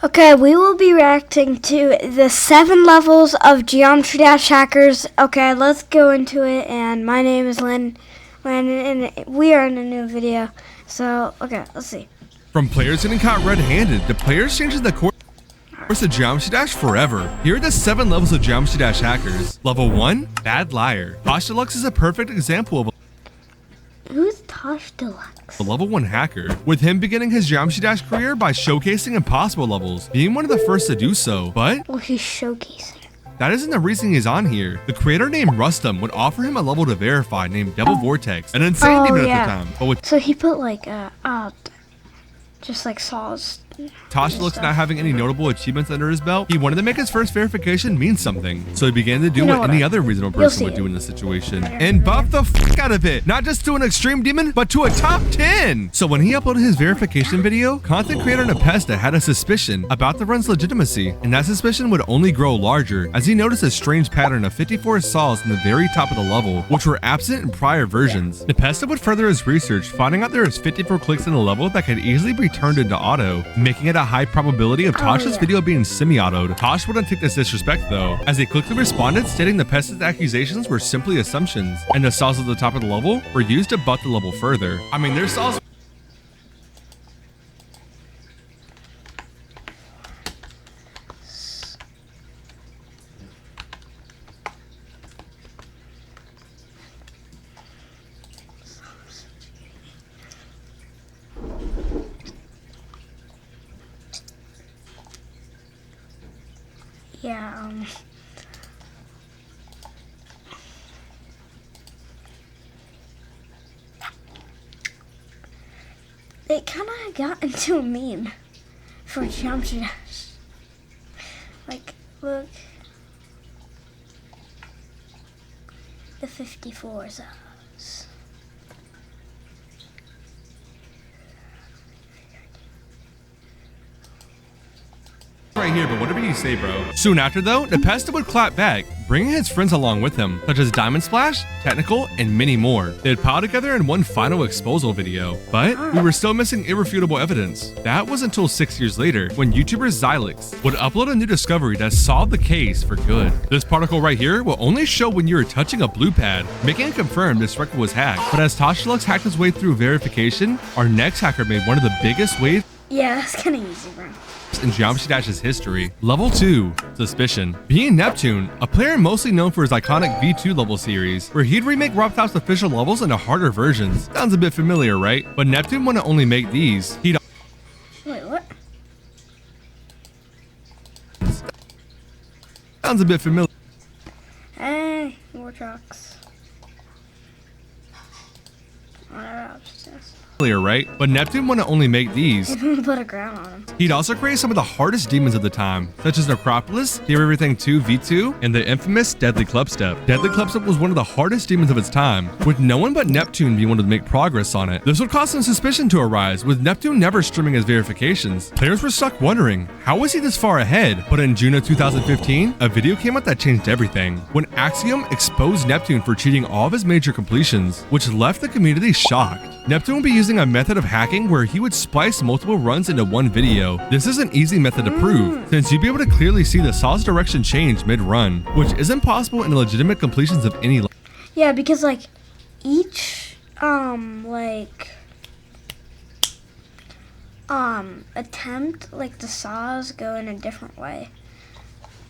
Okay, we will be reacting to the 7 levels of Geometry Dash Hackers. Okay, let's go into it. And my name is Landon, and we are in a new video. So, okay, let's see. From players getting caught red-handed to players changing the course of Geometry Dash forever. Here are the 7 levels of Geometry Dash Hackers. Level 1, Bad Liar. Tosh Deluxe is a perfect example of Who's Tosh Deluxe? a level 1 hacker, with him beginning his Geometry Dash career by showcasing impossible levels, being one of the first to do so. But Well, he's showcasing. that isn't the reason he's on here. The creator named Rustum would offer him a level to verify named Devil Vortex, an insane demon at the time. But with So he put like just like saws. Tosh Deluxe not having any notable achievements under his belt, he wanted to make his first verification mean something. So he began to do what any other reasonable person would do in this situation, and buff the f out of it. Not just to an extreme demon, but to a top 10. So when he uploaded his verification video, content creator Nepesta had a suspicion about the run's legitimacy, and that suspicion would only grow larger as he noticed a strange pattern of 54 saws in the very top of the level, which were absent in prior versions. Nepesta would further his research, finding out there is 54 clicks in the level that could easily be turned into auto, making it a high probability of Tosh's video being semi-autoed. Tosh wouldn't take this disrespect though, as he quickly responded stating the Nepesta's accusations were simply assumptions, and the saws at the top of the level were used to butt the level further. I mean, their saws. Yeah, it kind of got into a meme for Geometry Dash. Like, look. The 54 saws. Right here, but whatever you say, bro. Soon after though, Nepesta would clap back, bringing his friends along with him, such as Diamond Splash, Technical, and many more. They'd pile together in one final exposal video, but we were still missing irrefutable evidence. That was until 6 years later, when YouTuber Xylix would upload a new discovery that solved the case for good. This particle right here will only show when you are touching a blue pad, making it confirm this record was hacked. But as Tosh Deluxe hacked his way through verification, our next hacker made one of the biggest waves Yeah, that's kind of easy, bro. in Geometry Dash's history. Level 2, Suspicion. Being Neptune, a player mostly known for his iconic V2 level series, where he'd remake RobTop's official levels into harder versions. Sounds a bit familiar, right? But Neptune wouldn't only make these, he'd Wait, what? sounds a bit familiar. Hey, more trucks. Whatever, just Right? But Neptune wouldn't only make these. put a ground on him. He'd also create some of the hardest demons of the time, such as Necropolis, Theory Everything 2 V2, and the infamous Deadly Clubstep. Deadly Clubstep was one of the hardest demons of its time, with no one but Neptune being able to make progress on it. This would cause some suspicion to arise, with Neptune never streaming his verifications. Players were stuck wondering, how was he this far ahead? But in June of 2015, a video came out that changed everything, when Axiom exposed Neptune for cheating all of his major completions, which left the community shocked. Neptune would be using a method of hacking where he would splice multiple runs into one video. This is an easy method to prove, since you'd be able to clearly see the saw's direction change mid-run, which isn't possible in legitimate completions of any Yeah, because like each attempt, like the saws go in a different way.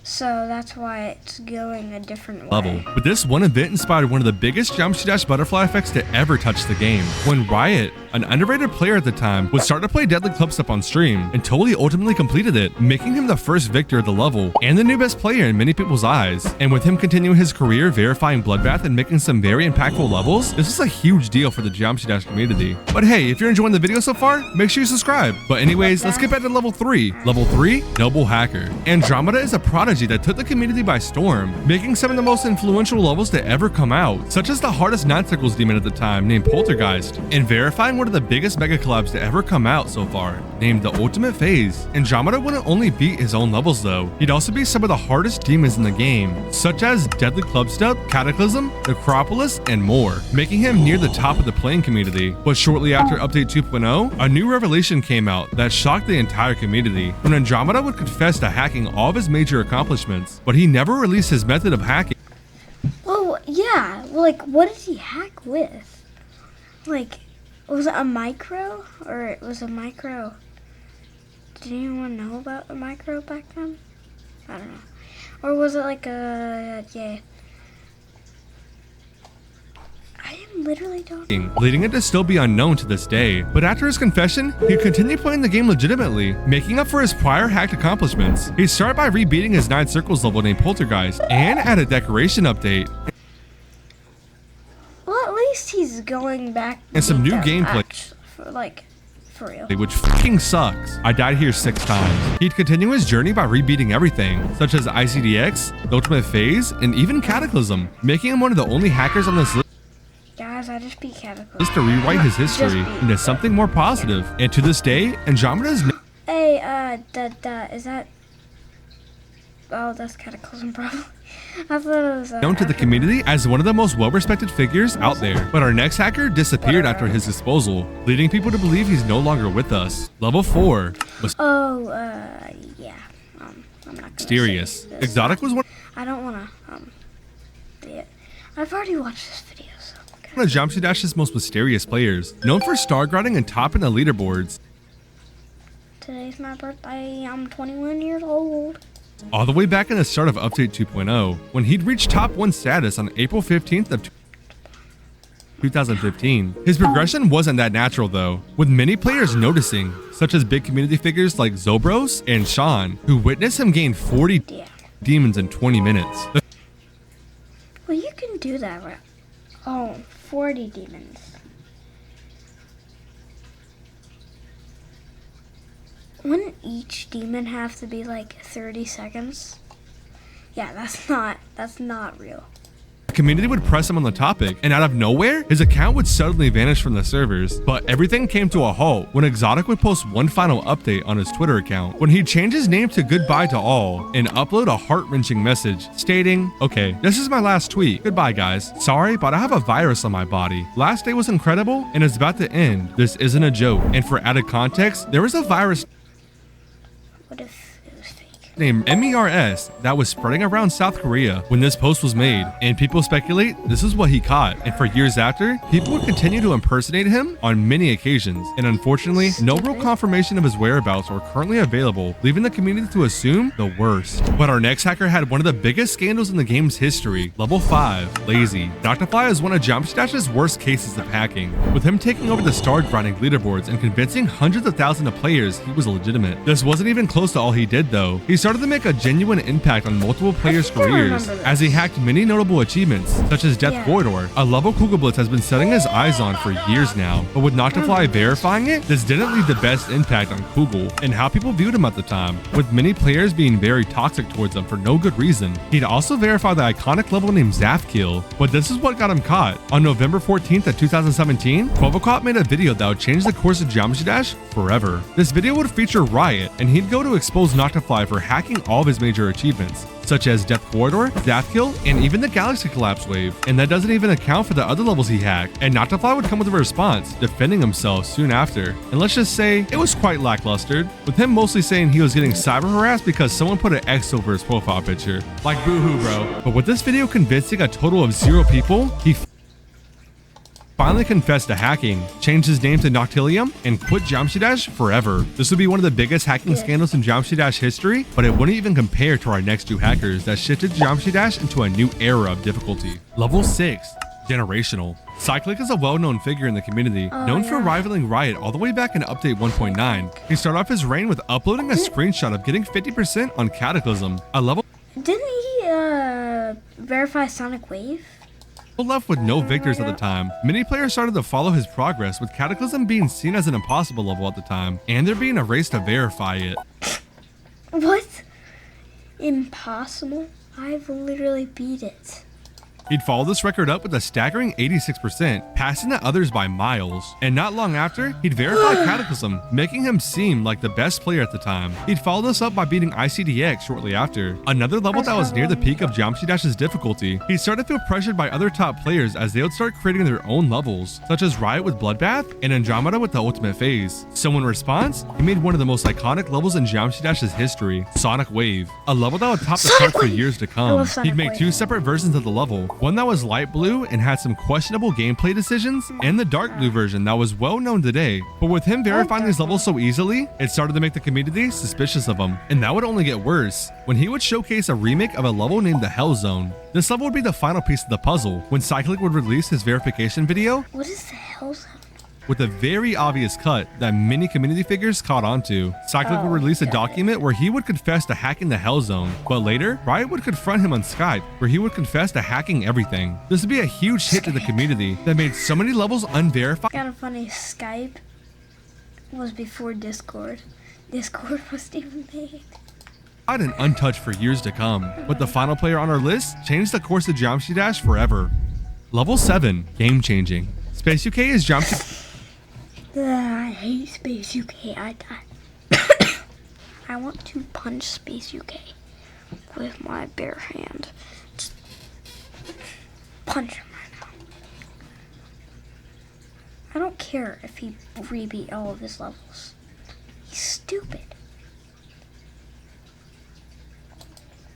So that's why it's going a different way. level. But this one event inspired one of the biggest Geometry Dash butterfly effects to ever touch the game, when Riot, an underrated player at the time, would start to play Deadly Clubstep on stream until he ultimately completed it, making him the first victor of the level and the new best player in many people's eyes. And with him continuing his career verifying Bloodbath and making some very impactful levels, this is a huge deal for the Geometry Dash community. But hey, if you're enjoying the video so far, make sure you subscribe. But anyways, let's get back to level 3. Level 3, Noble Hacker. Andromeda is a prodigy that took the community by storm, making some of the most influential levels to ever come out, such as the hardest Nine-Circles demon at the time named Poltergeist, and verifying one of the biggest mega collabs to ever come out so far. named the Ultimate Phase. Andromeda wouldn't only beat his own levels though, he'd also beat some of the hardest demons in the game, such as Deadly Clubstep, Cataclysm, Necropolis, and more, making him near the top of the playing community. But shortly after Update 2.0, a new revelation came out that shocked the entire community, when Andromeda would confess to hacking all of his major accomplishments, but he never released his method of hacking. Oh, yeah. Well, like, what did he hack with? Like, was it a micro? Or it was a micro? Did anyone know about a micro back then? I don't know. Or was it like a, yeah. I literally don't know. Leading it to still be unknown to this day. But after his confession, he continued playing the game legitimately, making up for his prior hacked accomplishments. He started by rebeating his 9 Circles level named Poltergeist, and added decoration update. Well, at least he's going back and some new gameplay. For real. Which fucking sucks. I died here 6 times. He'd continue his journey by rebeating everything, such as ICDX, the Ultimate Phase, and even Cataclysm, making him one of the only hackers on this list. Guys, I just beat Cataclysm. Just to rewrite his history into something more positive. And to this day, Andromeda's hey, is that... Oh, that's Cataclysm probably. I thought it was... known to the community as one of the most well-respected figures out there. But our next hacker disappeared after his disposal, leading people to believe he's no longer with us. Level 4 was... yeah. I'm not gonna mysterious. say this. Exotic was one... I don't wanna, yeah. I've already watched this video, so... one of Geometry Dash's most mysterious players, known for star grinding and topping the leaderboards. Today's my birthday. I'm 21 years old. All the way back in the start of Update 2.0, when he'd reached top 1 status on April 15th of 2015. His progression wasn't that natural though, with many players noticing, such as big community figures like Zobros and Sean, who witnessed him gain 40 demons in 20 minutes. Well, you can do that, right? Oh, 40 demons. Wouldn't each demon have to be like 30 seconds? Yeah, that's not real. The community would press him on the topic, and out of nowhere, his account would suddenly vanish from the servers. But everything came to a halt when Exotic would post one final update on his Twitter account, when he'd change his name to Goodbye to All and upload a heart-wrenching message stating, "Okay, this is my last tweet. Goodbye, guys. Sorry, but I have a virus on my body. Last day was incredible, and it's about to end. This isn't a joke." And for added context, there was a virus What if it was fake? named MERS that was spreading around South Korea when this post was made, and people speculate this is what he caught. And for years after, people would continue to impersonate him on many occasions, and unfortunately, no real confirmation of his whereabouts are currently available, leaving the community to assume the worst. But our next hacker had one of the biggest scandals in the game's history. Level 5, Lazy. Noctify is one of Geometry Dash's worst cases of hacking, with him taking over the star grinding leaderboards and convincing hundreds of thousands of players he was legitimate. This wasn't even close to all he did though. He started to make a genuine impact on multiple players' careers, as he hacked many notable achievements, such as Death Corridor, a level Kugelblitz has been setting his eyes on for years now. But with Noctify verifying it, this didn't leave the best impact on Kugel and how people viewed him at the time, with many players being very toxic towards him for no good reason. He'd also verified the iconic level named Zafkill, but this is what got him caught. On November 14th of 2017, Quovocop made a video that would change the course of Geometry Dash forever. This video would feature Riot, and he'd go to expose Noctify for hacking all of his major achievements, such as Death Corridor, Zafkill, and even the Galaxy Collapse Wave. And that doesn't even account for the other levels he hacked. And Noctify would come with a response, defending himself soon after. And let's just say, it was quite lackluster, with him mostly saying he was getting cyber harassed because someone put an X over his profile picture. Like boohoo, bro. But with this video convincing a total of 0 people, he finally confessed to hacking, changed his name to Noctilium, and quit Geometry Dash forever. This would be one of the biggest hacking scandals in Geometry Dash history, but it wouldn't even compare to our next 2 hackers that shifted Geometry Dash into a new era of difficulty. Level 6, Generational. Cyclic is a well-known figure in the community, known for rivaling Riot all the way back in Update 1.9. He started off his reign with uploading a screenshot of getting 50% on Cataclysm, a level Didn't he verify Sonic Wave? left with no victors at the time. Many players started to follow his progress, with Cataclysm being seen as an impossible level at the time, and there being a race to verify it. What? Impossible? I've literally beat it. He'd follow this record up with a staggering 86%, passing the others by miles. And not long after, he'd verify Cataclysm, making him seem like the best player at the time. He'd follow this up by beating ICDX shortly after, another level that was near the peak of Geometry Dash's difficulty. He started to feel pressured by other top players as they would start creating their own levels, such as Riot with Bloodbath and Andromeda with the Ultimate Phase. So in response, he made one of the most iconic levels in Geometry Dash's history, Sonic Wave, a level that would top the chart for years to come. He'd make two separate versions of the level, one that was light blue and had some questionable gameplay decisions, and the dark blue version that was well known today. But with him verifying these levels so easily, it started to make the community suspicious of him. And that would only get worse when he would showcase a remake of a level named the Hell Zone. This level would be the final piece of the puzzle when Cyclic would release his verification video. What is the Hell Zone? With a very obvious cut that many community figures caught onto. Cyclic would release a document where he would confess to hacking the Hell Zone, but later, Riot would confront him on Skype, where he would confess to hacking everything. This would be a huge hit to the community that made so many levels unverified. Kind of funny, Skype was before Discord. Discord wasn't even made. And untouched for years to come, but the final player on our list changed the course of Geometry Dash forever. Level 7, Game Changing. Space UK is Geometry... I hate Space UK. I want to punch Space UK with my bare hand. Just punch him right now. I don't care if he rebeat all of his levels. He's stupid.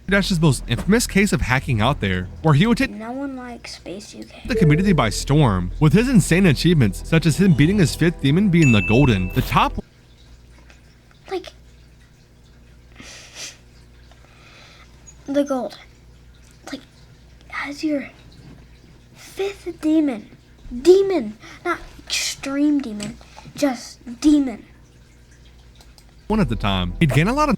Dash's most infamous case of hacking out there, where he would take no one likes Space UK. The community by storm, with his insane achievements, such as him beating his 5th demon being the Golden, the top. Like, the Golden. Like, as your 5th demon. Demon, not extreme demon, just demon. One at the time, he'd gain a lot of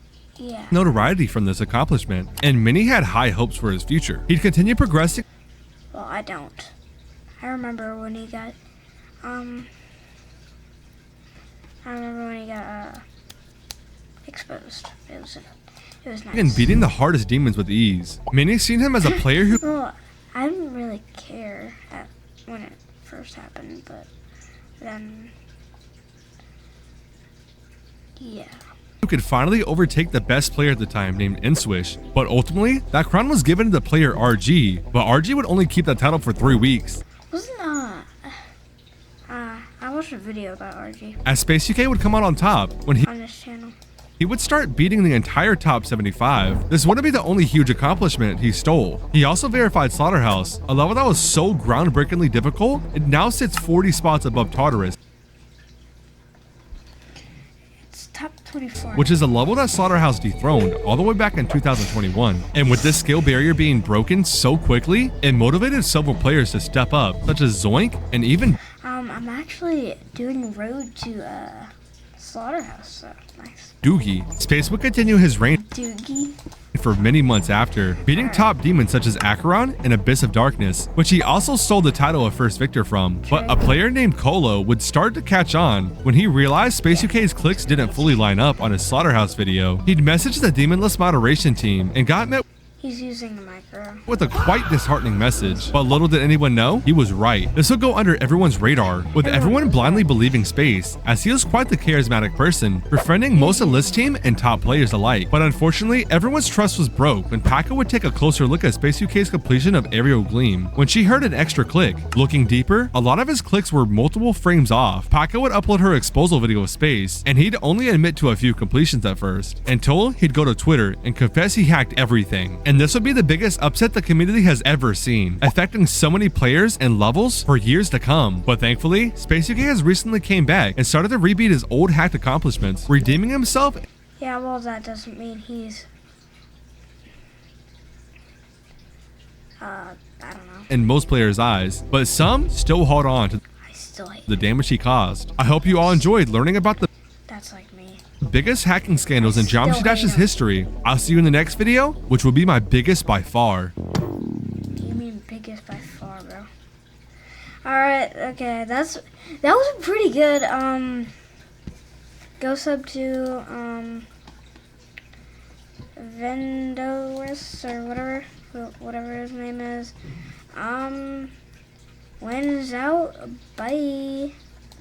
notoriety from this accomplishment, and many had high hopes for his future. He'd continue progressing. Well, I don't. I remember when he got, exposed. It was nice. And beating the hardest demons with ease. Many seen him as a player who. Well, I didn't really care when it first happened, but then, yeah. Who could finally overtake the best player at the time named Inswish, but ultimately that crown was given to the player RG, but RG would only keep that title for 3 weeks. Wasn't I watched a video about RG as Space UK would come out on top when on this channel. He would start beating the entire top 75. This wouldn't be the only huge accomplishment he stole. He also verified Slaughterhouse, a level that was so groundbreakingly difficult, it now sits 40 spots above Tartarus. Top 24. Which is a level that Slaughterhouse dethroned all the way back in 2021. And with this skill barrier being broken so quickly, it motivated several players to step up, such as Zoink and even I'm actually doing Road to Slaughterhouse, so nice. Doogie. Space would continue his reign Doogie for many months after, beating top demons such as Acheron and Abyss of Darkness, which he also stole the title of first victor from. But a player named Kolo would start to catch on when he realized Space UK's clicks didn't fully line up on his Slaughterhouse video. He'd messaged the Demonless moderation team and got met He's using the micro with a quite disheartening message, but little did anyone know, he was right. This would go under everyone's radar, with everyone blindly believing Space, as he was quite the charismatic person, befriending most of List team and top players alike. But unfortunately, everyone's trust was broke when Paka would take a closer look at Space UK's completion of Aerial Gleam. When she heard an extra click, looking deeper, a lot of his clicks were multiple frames off. Paka would upload her exposal video of Space, and he'd only admit to a few completions at first, until he'd go to Twitter and confess he hacked everything. And this would be the biggest upset the community has ever seen, affecting so many players and levels for years to come. But thankfully, Space UK has recently came back and started to rebeat his old hacked accomplishments, redeeming himself. Yeah, well, that doesn't mean he's I don't know. In most players' eyes, but some still hold on to the damage he caused. I hope you all enjoyed learning about the That's like me. biggest hacking scandals in Geometry Dash's history. I'll see you in the next video, which will be my biggest by far. You mean biggest by far, bro? Alright, okay, that was pretty good. Go sub to Vendoris or whatever his name is. When is out, bye.